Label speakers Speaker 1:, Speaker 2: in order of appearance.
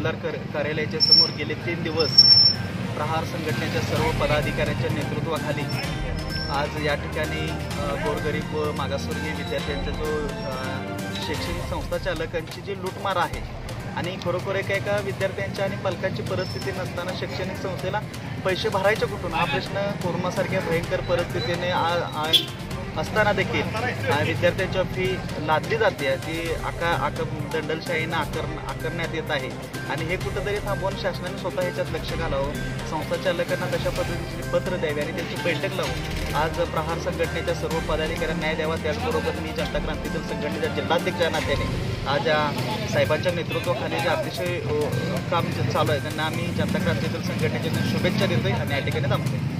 Speaker 1: तहसीलदार कार्यालयाच्या समोर गेले 3 दिवस प्रहार संघटनेच्या सर्व पदाधिकाऱ्यांच्या नेतृत्वाखाली आज या ठिकाणी गोरगरीब व मागासवर्गीय विद्यार्थ्यांचा जो शैक्षणिक संस्था चालकांची जी लूटमार आहे आणि खरोखर एका विद्यार्थ्यांच्या आणि पालकांची परिस्थिती नसताना शैक्षणिक संस्थेला पैसे भरायचे कुठून हा प्रश्न कोरोनासारख्या भयंकर परिस्थितीने असताना देखील विद्यार्थ्यांच्या फी लादली जाते ती दंडलशाहीनं आकारण्यात येत आहे आणि हे कुठंतरी थांबवून शासनाने स्वतः ह्याच्यात लक्ष घालावं, संस्था चालकांना तशा पद्धतीचे पत्र द्यावे आणि त्यांची बैठक लावून आज प्रहार संघटनेच्या सर्व पदाधिकाऱ्यांना न्याय द्यावा। त्याचबरोबर मी जनता क्रांती दल संघटनेच्या जिल्हाध्यक्षाच्या नात्याने आज या साहेबांच्या नेतृत्वाखाली जे अतिशय काम चालू आहे त्यांना आम्ही जनता क्रांती दल संघटनेच्या शुभेच्छा देतोय आणि या ठिकाणी थांबतोय।